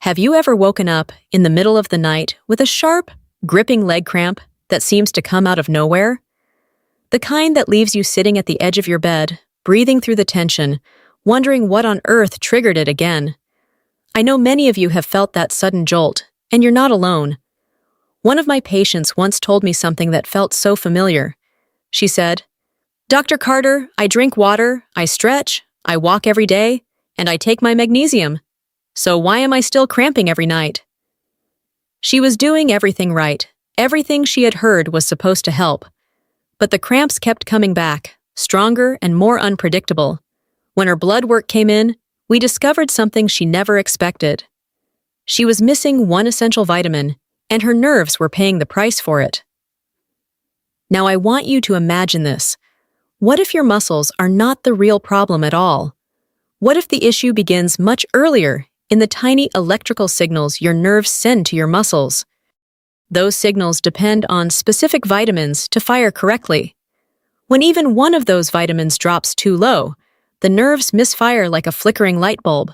Have you ever woken up in the middle of the night with a sharp, gripping leg cramp that seems to come out of nowhere? The kind that leaves you sitting at the edge of your bed, breathing through the tension, wondering what on earth triggered it again. I know many of you have felt that sudden jolt, and you're not alone. One of my patients once told me something that felt so familiar. She said, "Dr. Carter, I drink water, I stretch, I walk every day, and I take my magnesium. So why am I still cramping every night?" She was doing everything right. Everything she had heard was supposed to help. But the cramps kept coming back, stronger and more unpredictable. When her blood work came in, we discovered something she never expected. She was missing one essential vitamin, and her nerves were paying the price for it. Now I want you to imagine this. What if your muscles are not the real problem at all? What if the issue begins much earlier in the tiny electrical signals your nerves send to your muscles? Those signals depend on specific vitamins to fire correctly. When even one of those vitamins drops too low, the nerves misfire like a flickering light bulb,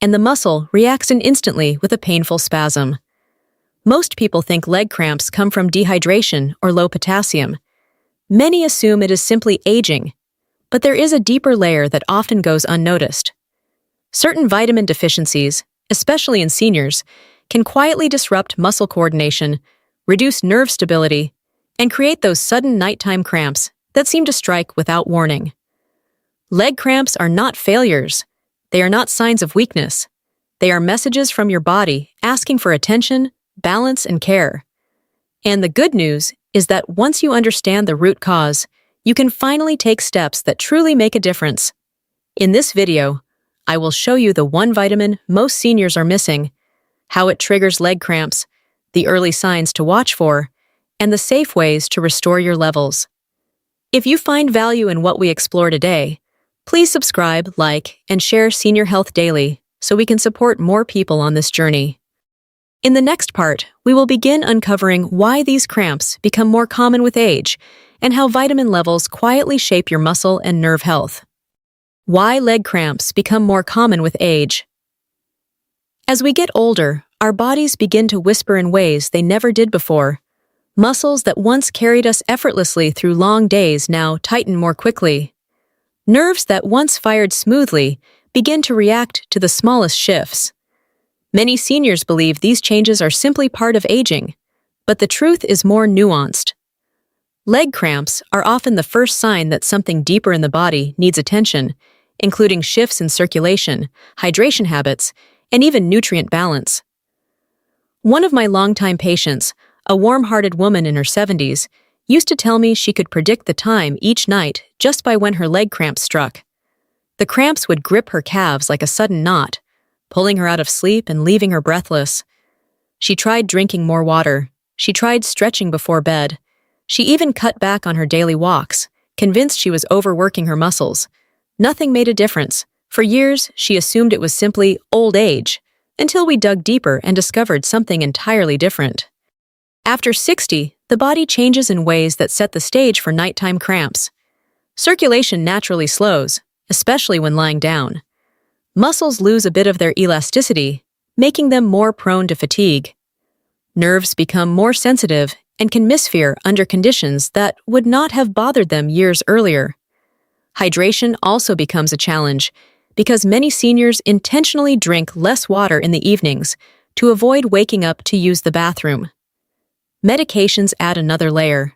and the muscle reacts instantly with a painful spasm. Most people think leg cramps come from dehydration or low potassium. Many assume it is simply aging, but there is a deeper layer that often goes unnoticed. Certain vitamin deficiencies, especially in seniors, can quietly disrupt muscle coordination, reduce nerve stability, and create those sudden nighttime cramps that seem to strike without warning. Leg cramps are not failures. They are not signs of weakness. They are messages from your body asking for attention, balance, and care. And the good news is that once you understand the root cause, you can finally take steps that truly make a difference. In this video, I will show you the one vitamin most seniors are missing, how it triggers leg cramps, the early signs to watch for, and the safe ways to restore your levels. If you find value in what we explore today, please subscribe, like, and share Senior Health Daily so we can support more people on this journey. In the next part, we will begin uncovering why these cramps become more common with age and how vitamin levels quietly shape your muscle and nerve health. Why leg cramps become more common with age. As we get older, our bodies begin to whisper in ways they never did before. Muscles that once carried us effortlessly through long days now tighten more quickly. Nerves that once fired smoothly begin to react to the smallest shifts. Many seniors believe these changes are simply part of aging, but the truth is more nuanced. Leg cramps are often the first sign that something deeper in the body needs attention, including shifts in circulation, hydration habits, and even nutrient balance. One of my longtime patients, a warm-hearted woman in her 70s, used to tell me she could predict the time each night just by when her leg cramps struck. The cramps would grip her calves like a sudden knot, pulling her out of sleep and leaving her breathless. She tried drinking more water. She tried stretching before bed. She even cut back on her daily walks, convinced she was overworking her muscles. Nothing made a difference. For years, she assumed it was simply old age, until we dug deeper and discovered something entirely different. After 60, the body changes in ways that set the stage for nighttime cramps. Circulation naturally slows, especially when lying down. Muscles lose a bit of their elasticity, making them more prone to fatigue. Nerves become more sensitive and can misfire under conditions that would not have bothered them years earlier. Hydration also becomes a challenge because many seniors intentionally drink less water in the evenings to avoid waking up to use the bathroom. Medications add another layer.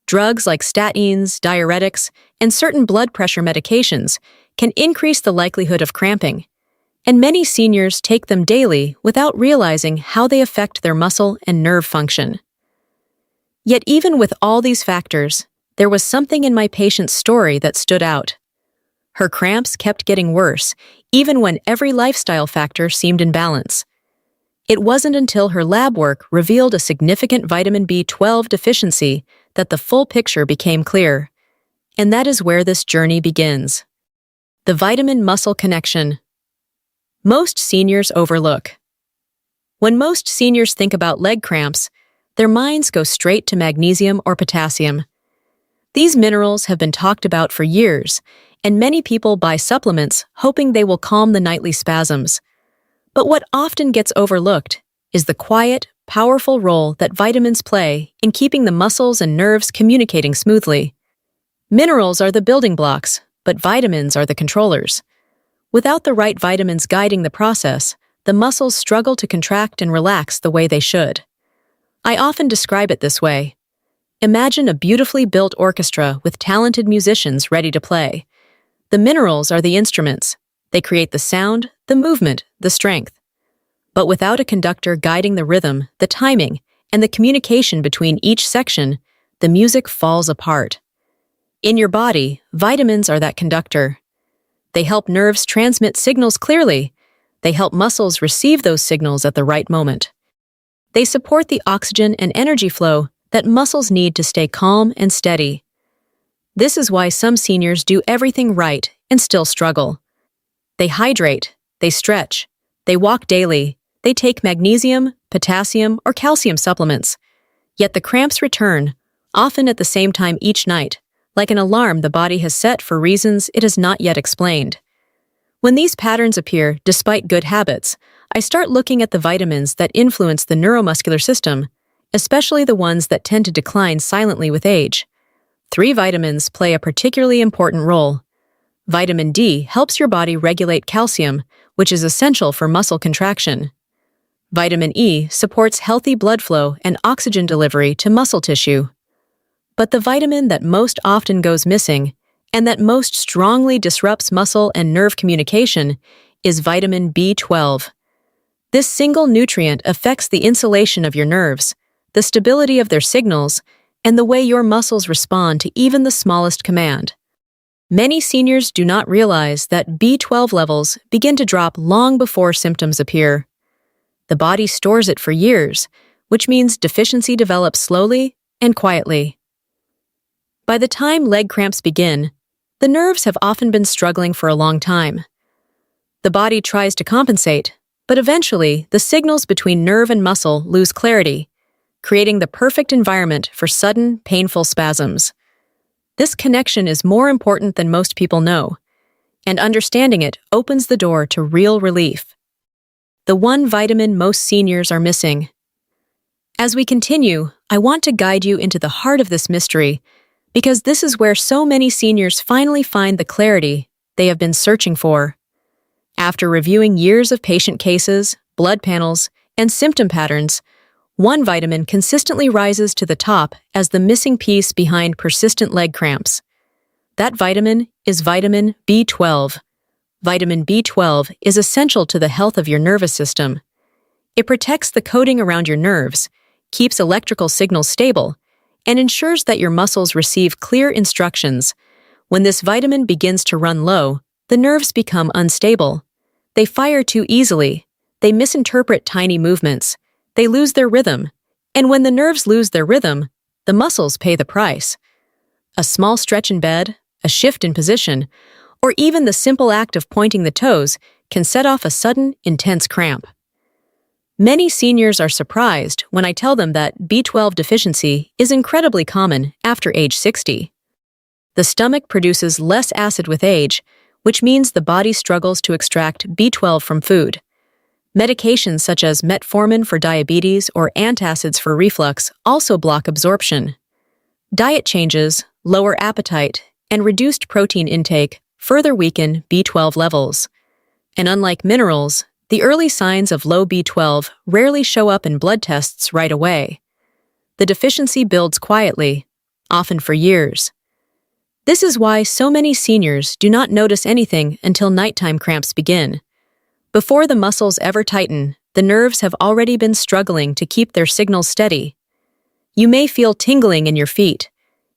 Drugs like statins, diuretics, and certain blood pressure medications can increase the likelihood of cramping, and many seniors take them daily without realizing how they affect their muscle and nerve function. Yet even with all these factors, there was something in my patient's story that stood out. Her cramps kept getting worse, even when every lifestyle factor seemed in balance. It wasn't until her lab work revealed a significant vitamin B12 deficiency that the full picture became clear. And that is where this journey begins. The vitamin-muscle connection. Most seniors overlook. When most seniors think about leg cramps, their minds go straight to magnesium or potassium. These minerals have been talked about for years, and many people buy supplements hoping they will calm the nightly spasms. But what often gets overlooked is the quiet, powerful role that vitamins play in keeping the muscles and nerves communicating smoothly. Minerals are the building blocks, but vitamins are the controllers. Without the right vitamins guiding the process, the muscles struggle to contract and relax the way they should. I often describe it this way. Imagine a beautifully built orchestra with talented musicians ready to play. The minerals are the instruments. They create the sound, the movement, the strength. But without a conductor guiding the rhythm, the timing, and the communication between each section, the music falls apart. In your body, vitamins are that conductor. They help nerves transmit signals clearly. They help muscles receive those signals at the right moment. They support the oxygen and energy flow that muscles need to stay calm and steady. This is why some seniors do everything right and still struggle. They hydrate, they stretch, they walk daily, they take magnesium, potassium, or calcium supplements. Yet the cramps return, often at the same time each night, like an alarm the body has set for reasons it has not yet explained. When these patterns appear despite good habits, I start looking at the vitamins that influence the neuromuscular system, especially the ones that tend to decline silently with age. 3 vitamins play a particularly important role. Vitamin D helps your body regulate calcium, which is essential for muscle contraction. Vitamin E supports healthy blood flow and oxygen delivery to muscle tissue. But the vitamin that most often goes missing, and that most strongly disrupts muscle and nerve communication, is vitamin B12. This single nutrient affects the insulation of your nerves, the stability of their signals, and the way your muscles respond to even the smallest command. Many seniors do not realize that B12 levels begin to drop long before symptoms appear. The body stores it for years, which means deficiency develops slowly and quietly. By the time leg cramps begin, the nerves have often been struggling for a long time. The body tries to compensate, but eventually the signals between nerve and muscle lose clarity, creating the perfect environment for sudden, painful spasms. This connection is more important than most people know, and understanding it opens the door to real relief. The one vitamin most seniors are missing. As we continue, I want to guide you into the heart of this mystery, because this is where so many seniors finally find the clarity they have been searching for. After reviewing years of patient cases, blood panels, and symptom patterns, one vitamin consistently rises to the top as the missing piece behind persistent leg cramps. That vitamin is vitamin B12. Vitamin B12 is essential to the health of your nervous system. It protects the coating around your nerves, keeps electrical signals stable, and ensures that your muscles receive clear instructions. When this vitamin begins to run low, the nerves become unstable. They fire too easily. They misinterpret tiny movements. They lose their rhythm. And when the nerves lose their rhythm, the muscles pay the price. A small stretch in bed, a shift in position, or even the simple act of pointing the toes can set off a sudden, intense cramp. Many seniors are surprised when I tell them that B12 deficiency is incredibly common after age 60. The stomach produces less acid with age, which means the body struggles to extract B12 from food. Medications such as metformin for diabetes or antacids for reflux also block absorption. Diet changes, lower appetite, and reduced protein intake further weaken B12 levels. And unlike minerals, the early signs of low B12 rarely show up in blood tests right away. The deficiency builds quietly, often for years. This is why so many seniors do not notice anything until nighttime cramps begin. Before the muscles ever tighten, the nerves have already been struggling to keep their signals steady. You may feel tingling in your feet.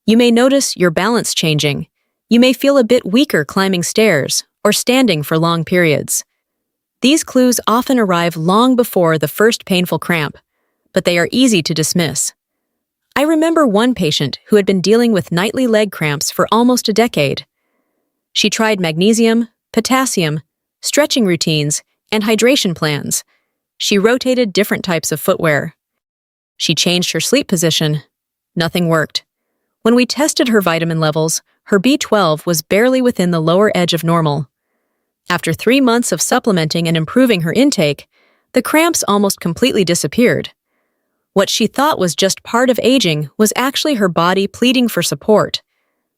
You may notice your balance changing. You may feel a bit weaker climbing stairs or standing for long periods. These clues often arrive long before the first painful cramp, but they are easy to dismiss. I remember one patient who had been dealing with nightly leg cramps for almost a decade. She tried magnesium, potassium, stretching routines, and hydration plans. She rotated different types of footwear. She changed her sleep position. Nothing worked. When we tested her vitamin levels, her B12 was barely within the lower edge of normal. After 3 months of supplementing and improving her intake, the cramps almost completely disappeared. What she thought was just part of aging was actually her body pleading for support.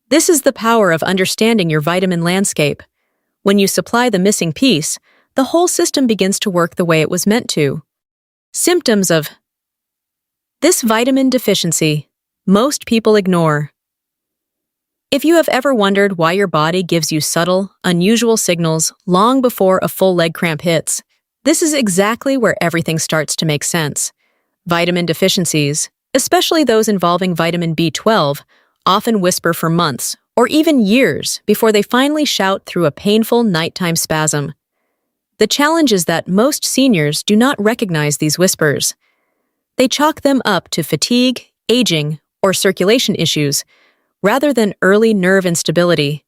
This is the power of understanding your vitamin landscape. When you supply the missing piece, the whole system begins to work the way it was meant to. Symptoms of this vitamin deficiency. Most people ignore. If you have ever wondered why your body gives you subtle, unusual signals long before a full leg cramp hits, this is exactly where everything starts to make sense. Vitamin deficiencies, especially those involving vitamin B12, often whisper for months or even years before they finally shout through a painful nighttime spasm. The challenge is that most seniors do not recognize these whispers. They chalk them up to fatigue, aging, or circulation issues, rather than early nerve instability.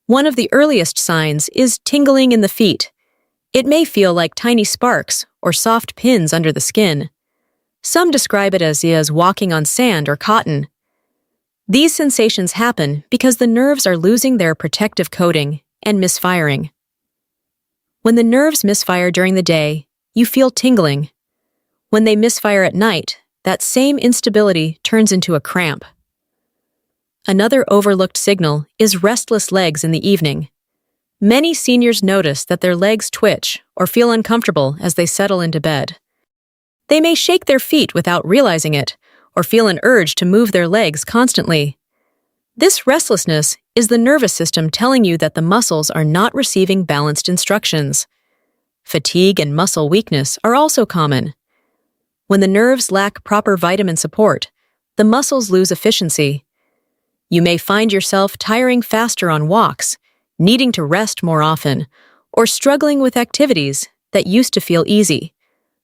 One of the earliest signs is tingling in the feet. It may feel like tiny sparks or soft pins under the skin. Some describe it as walking on sand or cotton. These sensations happen because the nerves are losing their protective coating and misfiring. When the nerves misfire during the day, you feel tingling. When they misfire at night, that same instability turns into a cramp. Another overlooked signal is restless legs in the evening. Many seniors notice that their legs twitch or feel uncomfortable as they settle into bed. They may shake their feet without realizing it, or feel an urge to move their legs constantly. This restlessness is the nervous system telling you that the muscles are not receiving balanced instructions. Fatigue and muscle weakness are also common. When the nerves lack proper vitamin support, the muscles lose efficiency. You may find yourself tiring faster on walks, needing to rest more often, or struggling with activities that used to feel easy.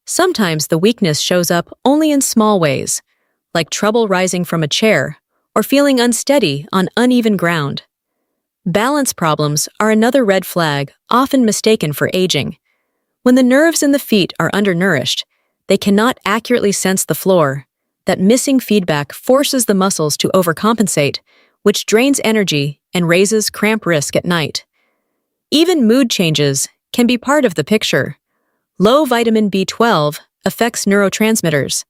Sometimes the weakness shows up only in small ways, like trouble rising from a chair or feeling unsteady on uneven ground. Balance problems are another red flag, often mistaken for aging. When the nerves in the feet are undernourished, they cannot accurately sense the floor. That missing feedback forces the muscles to overcompensate, which drains energy and raises cramp risk at night. Even mood changes can be part of the picture. Low vitamin B12 affects neurotransmitters,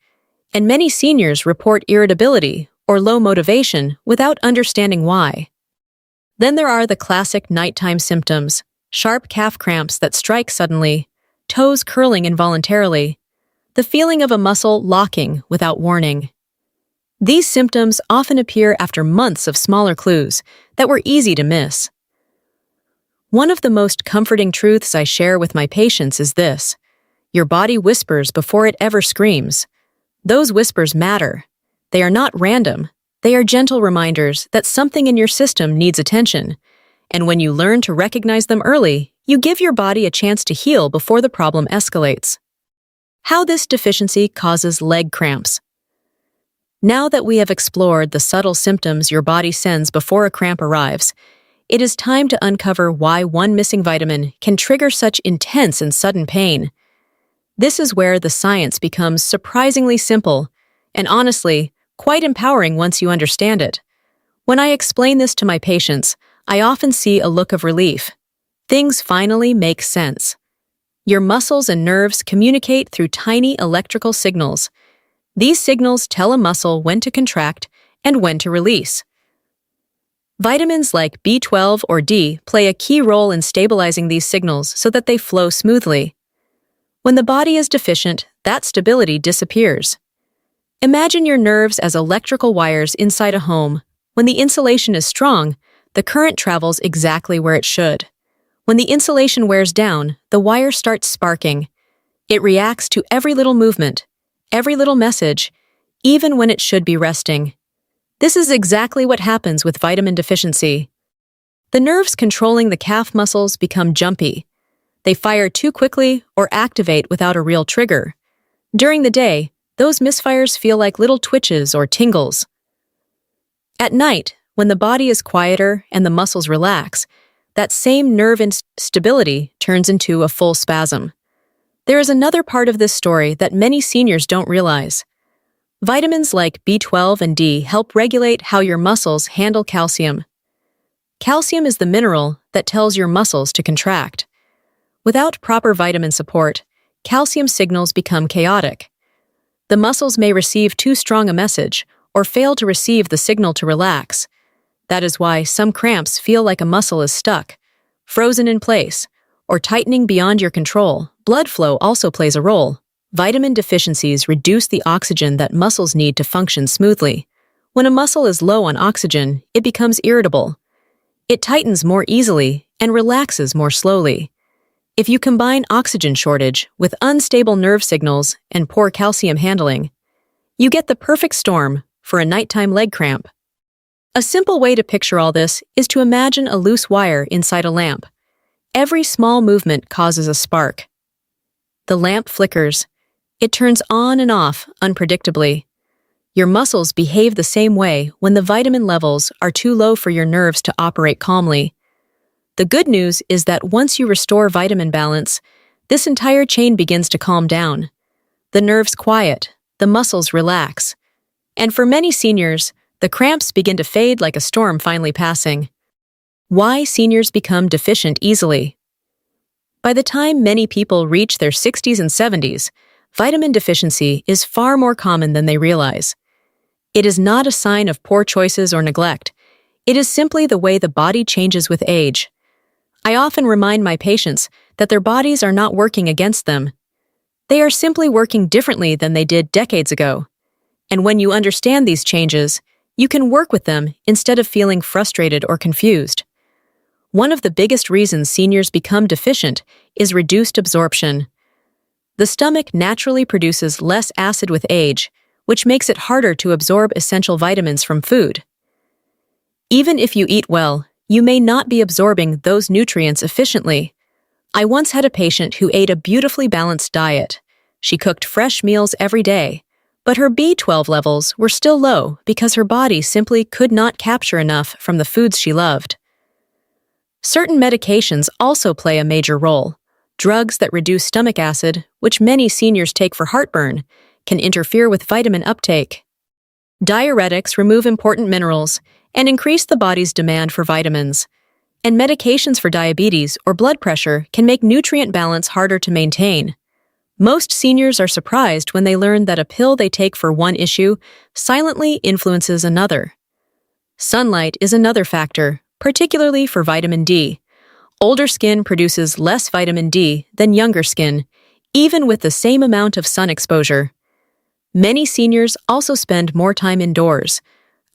and many seniors report irritability or low motivation without understanding why. Then there are the classic nighttime symptoms: sharp calf cramps that strike suddenly, toes curling involuntarily, the feeling of a muscle locking without warning. These symptoms often appear after months of smaller clues that were easy to miss. One of the most comforting truths I share with my patients is this: your body whispers before it ever screams. Those whispers matter. They are not random. They are gentle reminders that something in your system needs attention. And when you learn to recognize them early, you give your body a chance to heal before the problem escalates. How this deficiency causes leg cramps. Now that we have explored the subtle symptoms your body sends before a cramp arrives, it is time to uncover why one missing vitamin can trigger such intense and sudden pain. This is where the science becomes surprisingly simple, and honestly, quite empowering once you understand it. When I explain this to my patients, I often see a look of relief. Things finally make sense. Your muscles and nerves communicate through tiny electrical signals. These signals tell a muscle when to contract and when to release. Vitamins like B12 or D play a key role in stabilizing these signals so that they flow smoothly. When the body is deficient, that stability disappears. Imagine your nerves as electrical wires inside a home. When the insulation is strong, the current travels exactly where it should. When the insulation wears down, the wire starts sparking. It reacts to every little movement, every little message, even when it should be resting. This is exactly what happens with vitamin deficiency. The nerves controlling the calf muscles become jumpy. They fire too quickly or activate without a real trigger. During the day, those misfires feel like little twitches or tingles. At night, when the body is quieter and the muscles relax, that same nerve instability turns into a full spasm. There is another part of this story that many seniors don't realize. Vitamins like B12 and D help regulate how your muscles handle calcium. Calcium is the mineral that tells your muscles to contract. Without proper vitamin support, calcium signals become chaotic. The muscles may receive too strong a message or fail to receive the signal to relax. That is why some cramps feel like a muscle is stuck, frozen in place, or tightening beyond your control. Blood flow also plays a role. Vitamin deficiencies reduce the oxygen that muscles need to function smoothly. When a muscle is low on oxygen, it becomes irritable. It tightens more easily and relaxes more slowly. If you combine oxygen shortage with unstable nerve signals and poor calcium handling, you get the perfect storm for a nighttime leg cramp. A simple way to picture all this is to imagine a loose wire inside a lamp. Every small movement causes a spark. The lamp flickers. It turns on and off unpredictably. Your muscles behave the same way when the vitamin levels are too low for your nerves to operate calmly. The good news is that once you restore vitamin balance, this entire chain begins to calm down. The nerves quiet, the muscles relax. And for many seniors, the cramps begin to fade like a storm finally passing. Why seniors become deficient easily? By the time many people reach their 60s and 70s, vitamin deficiency is far more common than they realize. It is not a sign of poor choices or neglect. It is simply the way the body changes with age. I often remind my patients that their bodies are not working against them. They are simply working differently than they did decades ago. And when you understand these changes, you can work with them instead of feeling frustrated or confused. One of the biggest reasons seniors become deficient is reduced absorption. The stomach naturally produces less acid with age, which makes it harder to absorb essential vitamins from food. Even if you eat well, you may not be absorbing those nutrients efficiently. I once had a patient who ate a beautifully balanced diet. She cooked fresh meals every day, but her B12 levels were still low because her body simply could not capture enough from the foods she loved. Certain medications also play a major role. Drugs that reduce stomach acid, which many seniors take for heartburn, can interfere with vitamin uptake. Diuretics remove important minerals and increase the body's demand for vitamins. And medications for diabetes or blood pressure can make nutrient balance harder to maintain. Most seniors are surprised when they learn that a pill they take for one issue silently influences another. Sunlight is another factor, particularly for vitamin D. Older skin produces less vitamin D than younger skin, even with the same amount of sun exposure. Many seniors also spend more time indoors,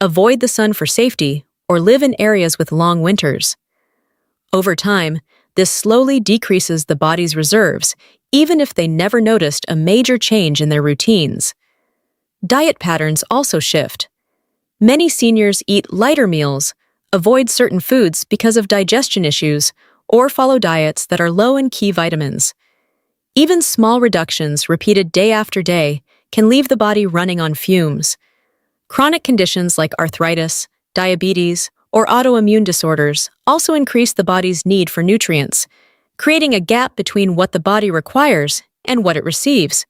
avoid the sun for safety, or live in areas with long winters. Over time, this slowly decreases the body's reserves, even if they never noticed a major change in their routines. Diet patterns also shift. Many seniors eat lighter meals, avoid certain foods because of digestion issues, or follow diets that are low in key vitamins. Even small reductions repeated day after day can leave the body running on fumes. Chronic conditions like arthritis, diabetes, or autoimmune disorders also increase the body's need for nutrients, creating a gap between what the body requires and what it receives.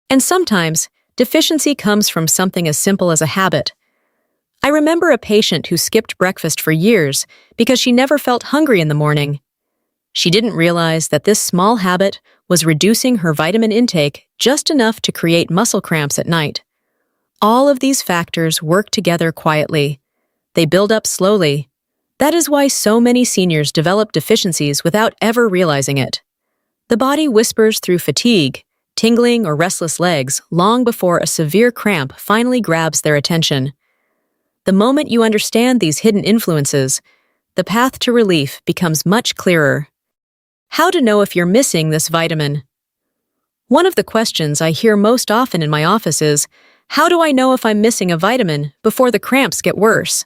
And sometimes, deficiency comes from something as simple as a habit. I remember a patient who skipped breakfast for years because she never felt hungry in the morning. She didn't realize that this small habit was reducing her vitamin intake just enough to create muscle cramps at night. All of these factors work together quietly. They build up slowly. That is why so many seniors develop deficiencies without ever realizing it. The body whispers through fatigue, tingling, or restless legs long before a severe cramp finally grabs their attention. The moment you understand these hidden influences, the path to relief becomes much clearer. How to know if you're missing this vitamin? One of the questions I hear most often in my office is, how do I know if I'm missing a vitamin before the cramps get worse?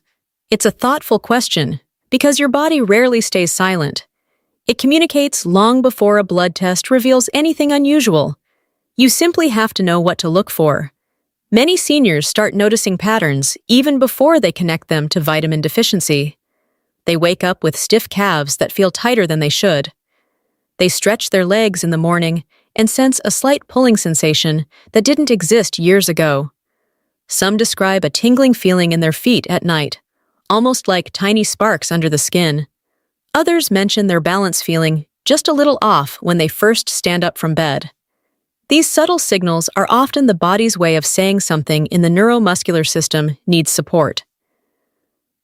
It's a thoughtful question because your body rarely stays silent. It communicates long before a blood test reveals anything unusual. You simply have to know what to look for. Many seniors start noticing patterns even before they connect them to vitamin deficiency. They wake up with stiff calves that feel tighter than they should. They stretch their legs in the morning and sense a slight pulling sensation that didn't exist years ago. Some describe a tingling feeling in their feet at night, almost like tiny sparks under the skin. Others mention their balance feeling just a little off when they first stand up from bed. These subtle signals are often the body's way of saying something in the neuromuscular system needs support.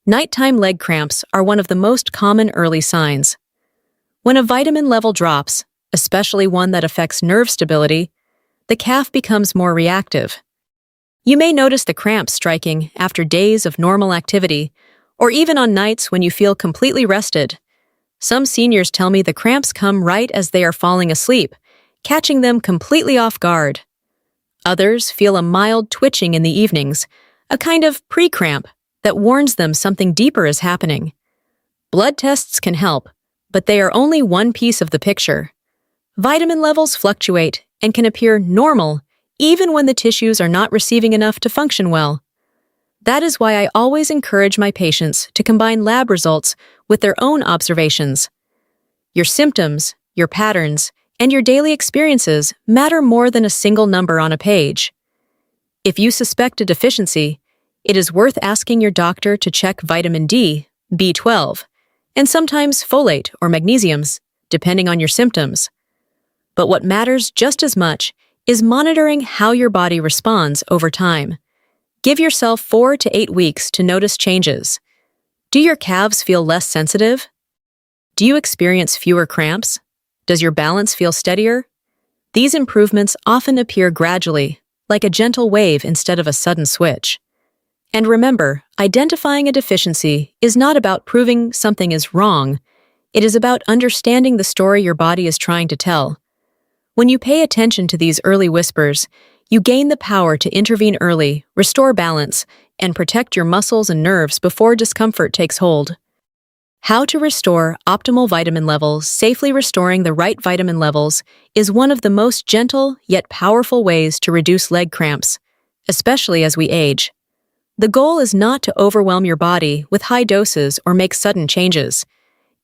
Nighttime leg cramps are one of the most common early signs. When a vitamin level drops, especially one that affects nerve stability, the calf becomes more reactive. You may notice the cramps striking after days of normal activity, or even on nights when you feel completely rested. Some seniors tell me the cramps come right as they are falling asleep, catching them completely off guard. Others feel a mild twitching in the evenings, a kind of pre-cramp that warns them something deeper is happening. Blood tests can help, but they are only one piece of the picture. Vitamin levels fluctuate and can appear normal even when the tissues are not receiving enough to function well. That is why I always encourage my patients to combine lab results with their own observations. Your symptoms, your patterns, and your daily experiences matter more than a single number on a page. If you suspect a deficiency, it is worth asking your doctor to check vitamin D, B12, and sometimes folate or magnesiums, depending on your symptoms. But what matters just as much is monitoring how your body responds over time. Give yourself 4 to 8 weeks to notice changes. Do your calves feel less sensitive? Do you experience fewer cramps? Does your balance feel steadier? These improvements often appear gradually, like a gentle wave instead of a sudden switch. And remember, identifying a deficiency is not about proving something is wrong. It is about understanding the story your body is trying to tell. When you pay attention to these early whispers, you gain the power to intervene early, restore balance, and protect your muscles and nerves before discomfort takes hold. How to restore optimal vitamin levels. Safely restoring the right vitamin levels is one of the most gentle yet powerful ways to reduce leg cramps, especially as we age. The goal is not to overwhelm your body with high doses or make sudden changes.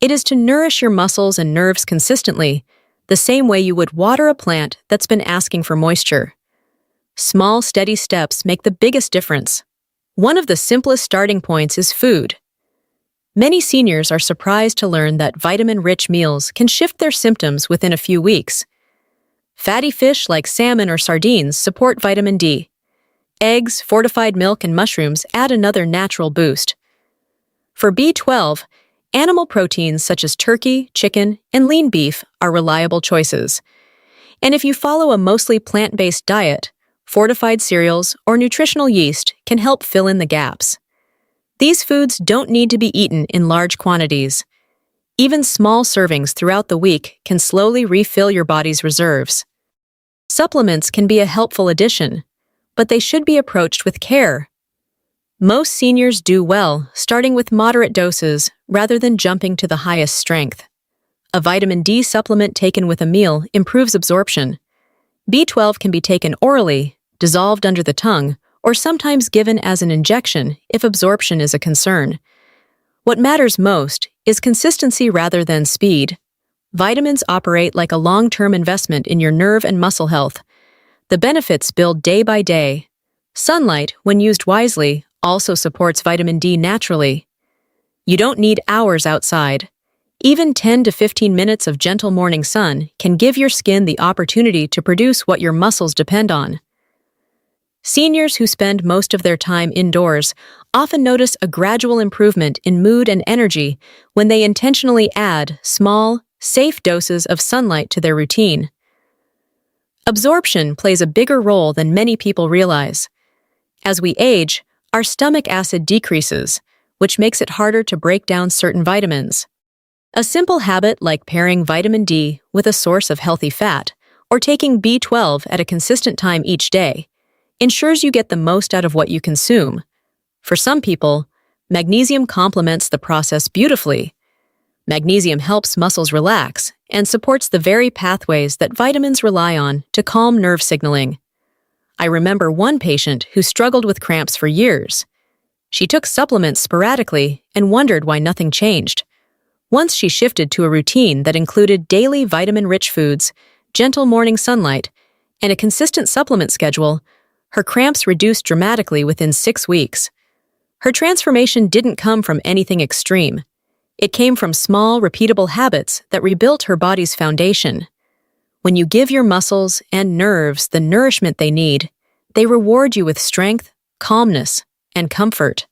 It is to nourish your muscles and nerves consistently, the same way you would water a plant that's been asking for moisture. Small, steady steps make the biggest difference. One of the simplest starting points is food. Many seniors are surprised to learn that vitamin-rich meals can shift their symptoms within a few weeks. Fatty fish like salmon or sardines support vitamin D. Eggs, fortified milk, and mushrooms add another natural boost. For B12, animal proteins such as turkey, chicken, and lean beef are reliable choices. And if you follow a mostly plant-based diet, fortified cereals or nutritional yeast can help fill in the gaps. These foods don't need to be eaten in large quantities. Even small servings throughout the week can slowly refill your body's reserves. Supplements can be a helpful addition, but they should be approached with care. Most seniors do well starting with moderate doses rather than jumping to the highest strength. A vitamin D supplement taken with a meal improves absorption. B12 can be taken orally, dissolved under the tongue, or sometimes given as an injection if absorption is a concern. What matters most is consistency rather than speed. Vitamins operate like a long-term investment in your nerve and muscle health. The benefits build day by day. Sunlight, when used wisely, also supports vitamin D naturally. You don't need hours outside. Even 10 to 15 minutes of gentle morning sun can give your skin the opportunity to produce what your muscles depend on. Seniors who spend most of their time indoors often notice a gradual improvement in mood and energy when they intentionally add small, safe doses of sunlight to their routine. Absorption plays a bigger role than many people realize. As we age, our stomach acid decreases, which makes it harder to break down certain vitamins. A simple habit like pairing vitamin D with a source of healthy fat or taking B12 at a consistent time each day ensures you get the most out of what you consume. For some people, magnesium complements the process beautifully. Magnesium helps muscles relax and supports the very pathways that vitamins rely on to calm nerve signaling. I remember one patient who struggled with cramps for years. She took supplements sporadically and wondered why nothing changed. Once she shifted to a routine that included daily vitamin-rich foods, gentle morning sunlight, and a consistent supplement schedule, her cramps reduced dramatically within 6 weeks. Her transformation didn't come from anything extreme. It came from small, repeatable habits that rebuilt her body's foundation. When you give your muscles and nerves the nourishment they need, they reward you with strength, calmness, and comfort.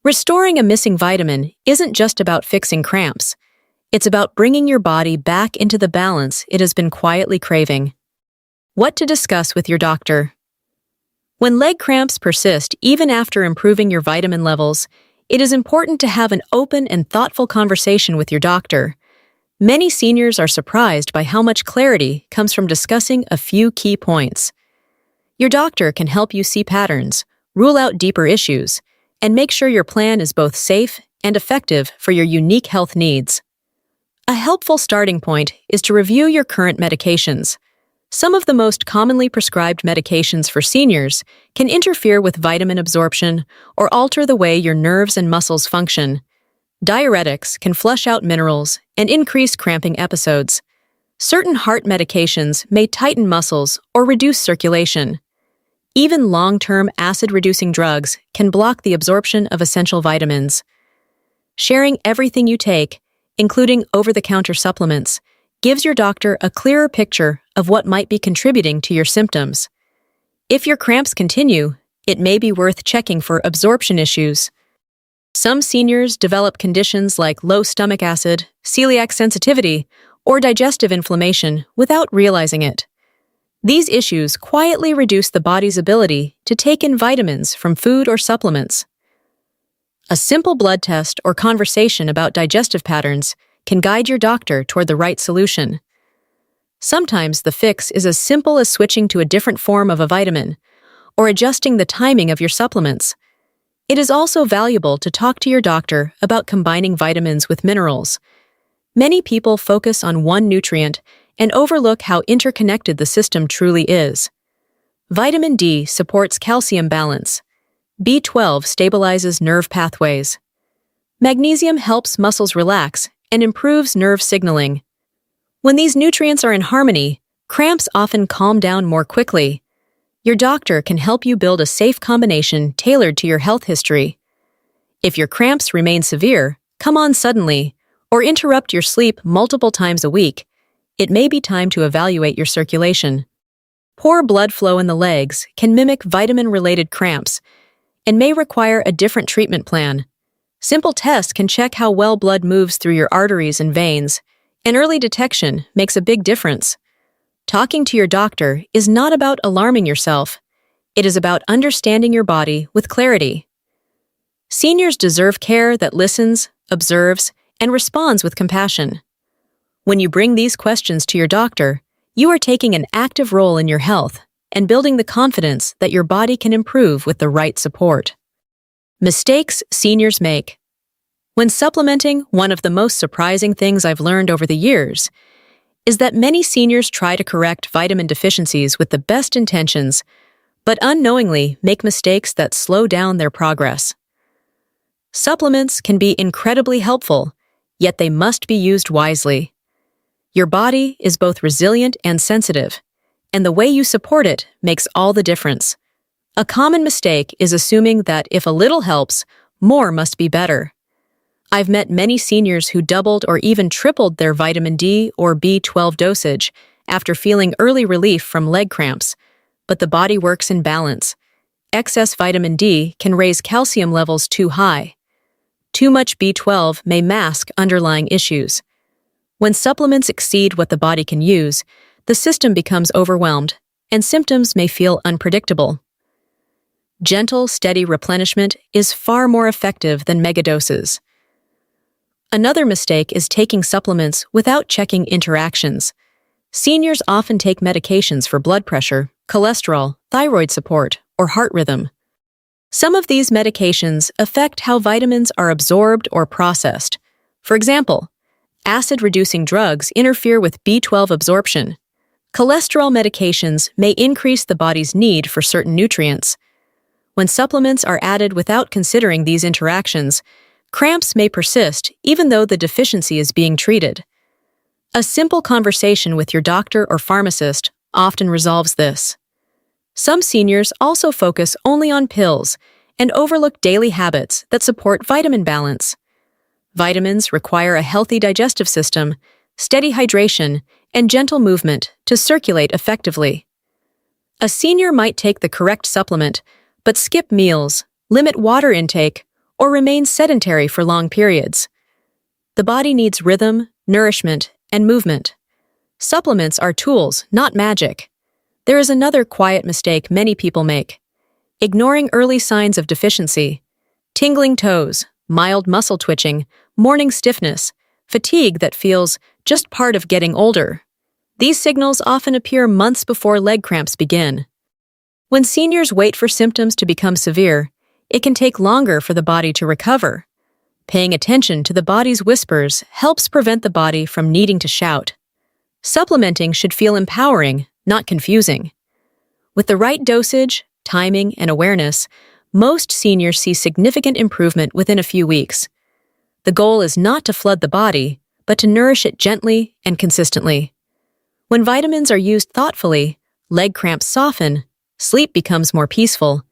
Restoring a missing vitamin isn't just about fixing cramps. It's about bringing your body back into the balance it has been quietly craving. What to discuss with your doctor. When leg cramps persist even after improving your vitamin levels, it is important to have an open and thoughtful conversation with your doctor. Many seniors are surprised by how much clarity comes from discussing a few key points. Your doctor can help you see patterns, rule out deeper issues, and make sure your plan is both safe and effective for your unique health needs. A helpful starting point is to review your current medications. Some of the most commonly prescribed medications for seniors can interfere with vitamin absorption or alter the way your nerves and muscles function. Diuretics can flush out minerals and increase cramping episodes. Certain heart medications may tighten muscles or reduce circulation. Even long-term acid-reducing drugs can block the absorption of essential vitamins. Sharing everything you take, including over-the-counter supplements, gives your doctor a clearer picture of what might be contributing to your symptoms. If your cramps continue, it may be worth checking for absorption issues. Some seniors develop conditions like low stomach acid, celiac sensitivity, or digestive inflammation without realizing it. These issues quietly reduce the body's ability to take in vitamins from food or supplements. A simple blood test or conversation about digestive patterns can guide your doctor toward the right solution. Sometimes the fix is as simple as switching to a different form of a vitamin or adjusting the timing of your supplements. It is also valuable to talk to your doctor about combining vitamins with minerals. Many people focus on one nutrient and overlook how interconnected the system truly is. Vitamin D supports calcium balance. B12 stabilizes nerve pathways. Magnesium helps muscles relax and improves nerve signaling. When these nutrients are in harmony, cramps often calm down more quickly. Your doctor can help you build a safe combination tailored to your health history. If your cramps remain severe, come on suddenly, or interrupt your sleep multiple times a week, it may be time to evaluate your circulation. Poor blood flow in the legs can mimic vitamin-related cramps and may require a different treatment plan. Simple tests can check how well blood moves through your arteries and veins, and early detection makes a big difference. Talking to your doctor is not about alarming yourself. It is about understanding your body with clarity. Seniors deserve care that listens, observes, and responds with compassion. When you bring these questions to your doctor, you are taking an active role in your health and building the confidence that your body can improve with the right support. Mistakes seniors make. When supplementing, one of the most surprising things I've learned over the years is that many seniors try to correct vitamin deficiencies with the best intentions, but unknowingly make mistakes that slow down their progress. Supplements can be incredibly helpful, yet they must be used wisely. Your body is both resilient and sensitive, and the way you support it makes all the difference. A common mistake is assuming that if a little helps, more must be better. I've met many seniors who doubled or even tripled their vitamin D or B12 dosage after feeling early relief from leg cramps, but the body works in balance. Excess vitamin D can raise calcium levels too high. Too much B12 may mask underlying issues. When supplements exceed what the body can use, the system becomes overwhelmed, and symptoms may feel unpredictable. Gentle, steady replenishment is far more effective than megadoses. Another mistake is taking supplements without checking interactions. Seniors often take medications for blood pressure, cholesterol, thyroid support, or heart rhythm. Some of these medications affect how vitamins are absorbed or processed. For example, acid-reducing drugs interfere with B12 absorption. Cholesterol medications may increase the body's need for certain nutrients. When supplements are added without considering these interactions, cramps may persist even though the deficiency is being treated. A simple conversation with your doctor or pharmacist often resolves this. Some seniors also focus only on pills and overlook daily habits that support vitamin balance. Vitamins require a healthy digestive system, steady hydration, and gentle movement to circulate effectively. A senior might take the correct supplement, but skip meals, limit water intake, or remain sedentary for long periods. The body needs rhythm, nourishment, and movement. Supplements are tools, not magic. There is another quiet mistake many people make: ignoring early signs of deficiency. Tingling toes, mild muscle twitching, morning stiffness, fatigue that feels just part of getting older. These signals often appear months before leg cramps begin. When seniors wait for symptoms to become severe, it can take longer for the body to recover. Paying attention to the body's whispers helps prevent the body from needing to shout. Supplementing should feel empowering, not confusing. With the right dosage, timing, and awareness, most seniors see significant improvement within a few weeks. The goal is not to flood the body, but to nourish it gently and consistently. When vitamins are used thoughtfully, leg cramps soften, sleep becomes more peaceful,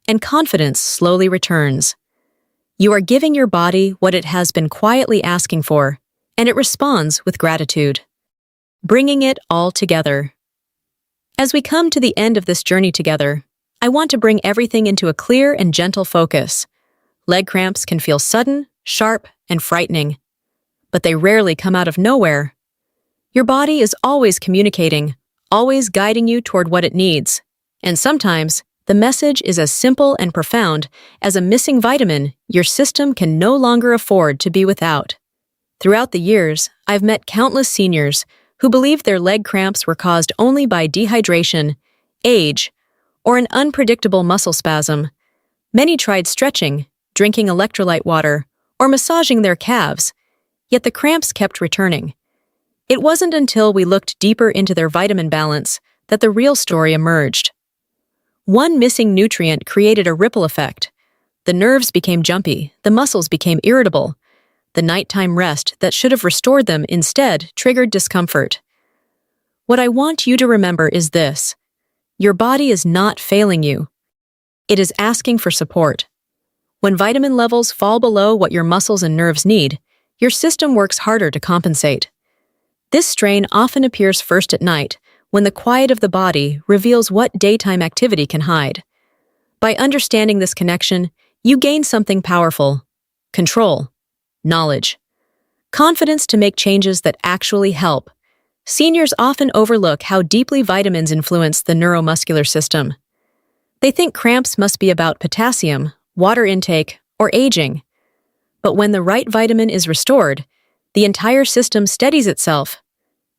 and confidence slowly returns. You are giving your body what it has been quietly asking for, and it responds with gratitude. Bringing it all together. As we come to the end of this journey together, I want to bring everything into a clear and gentle focus. Leg cramps can feel sudden, sharp, and frightening, but they rarely come out of nowhere. Your body is always communicating, always guiding you toward what it needs, and sometimes the message is as simple and profound as a missing vitamin your system can no longer afford to be without. Throughout the years, I've met countless seniors who believed their leg cramps were caused only by dehydration, age, or an unpredictable muscle spasm. Many tried stretching, drinking electrolyte water, or massaging their calves, yet the cramps kept returning. It wasn't until we looked deeper into their vitamin balance that the real story emerged. One missing nutrient created a ripple effect. The nerves became jumpy, the muscles became irritable. The nighttime rest that should have restored them instead triggered discomfort. What I want you to remember is this: your body is not failing you. It is asking for support. When vitamin levels fall below what your muscles and nerves need, your system works harder to compensate. This strain often appears first at night, when the quiet of the body reveals what daytime activity can hide. By understanding this connection, you gain something powerful: control, knowledge, confidence to make changes that actually help. Seniors often overlook how deeply vitamins influence the neuromuscular system. They think cramps must be about potassium, water intake, or aging. But when the right vitamin is restored, the entire system steadies itself.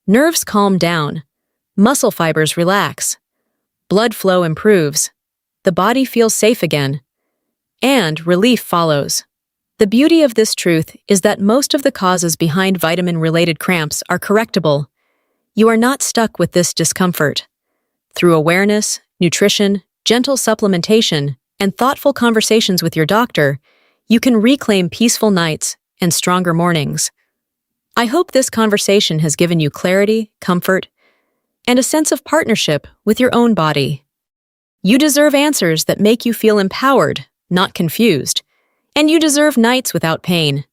Nerves calm down, muscle fibers relax, blood flow improves, the body feels safe again, and relief follows. The beauty of this truth is that most of the causes behind vitamin-related cramps are correctable. You are not stuck with this discomfort. Through awareness, nutrition, gentle supplementation, and thoughtful conversations with your doctor, you can reclaim peaceful nights and stronger mornings. I hope this conversation has given you clarity, comfort, and a sense of partnership with your own body. You deserve answers that make you feel empowered, not confused, and you deserve nights without pain.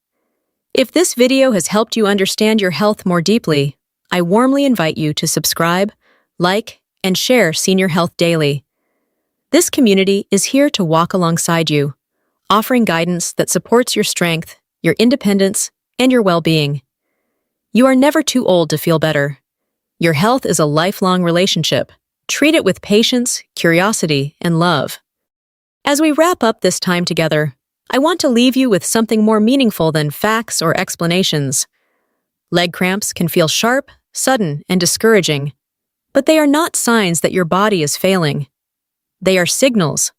If this video has helped you understand your health more deeply, I warmly invite you to subscribe, like, and share Senior Health Daily. This community is here to walk alongside you, offering guidance that supports your strength, your independence, and your well-being. You are never too old to feel better. Your health is a lifelong relationship. Treat it with patience, curiosity, and love. As we wrap up this time together, I want to leave you with something more meaningful than facts or explanations. Leg cramps can feel sharp, sudden, and discouraging, but they are not signs that your body is failing. They are signals,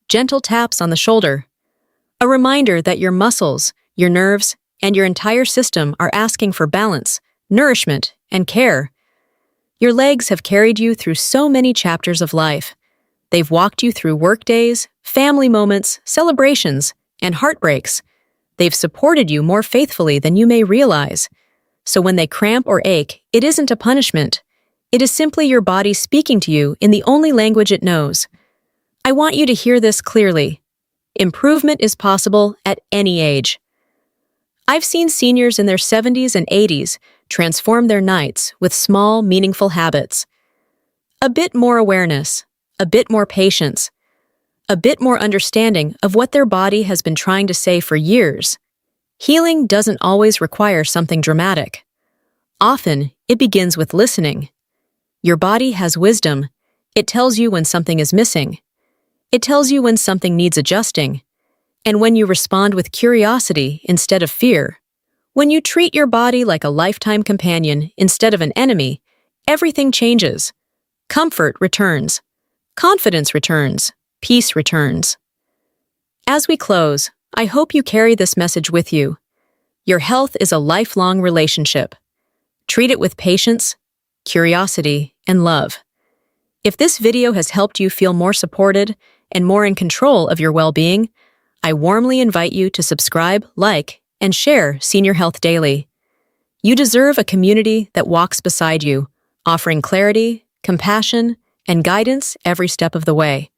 gentle taps on the shoulder, a reminder that your muscles, your nerves, and your entire system are asking for balance, nourishment, and care. Your legs have carried you through so many chapters of life. They've walked you through work days, family moments, celebrations, and heartbreaks. They've supported you more faithfully than you may realize. So when they cramp or ache, it isn't a punishment. It is simply your body speaking to you in the only language it knows. I want you to hear this clearly. Improvement is possible at any age. I've seen seniors in their 70s and 80s transform their nights with small, meaningful habits. A bit more awareness, a bit more patience, a bit more understanding of what their body has been trying to say for years. Healing doesn't always require something dramatic. Often, it begins with listening. Your body has wisdom. It tells you when something is missing. It tells you when something needs adjusting. And when you respond with curiosity instead of fear, when you treat your body like a lifetime companion instead of an enemy, everything changes. Comfort returns. Confidence returns. Peace returns. As we close, I hope you carry this message with you. Your health is a lifelong relationship. Treat it with patience, curiosity, and love. If this video has helped you feel more supported and more in control of your well-being, I warmly invite you to subscribe, like, and share Senior Health Daily. You deserve a community that walks beside you, offering clarity, compassion, and guidance every step of the way.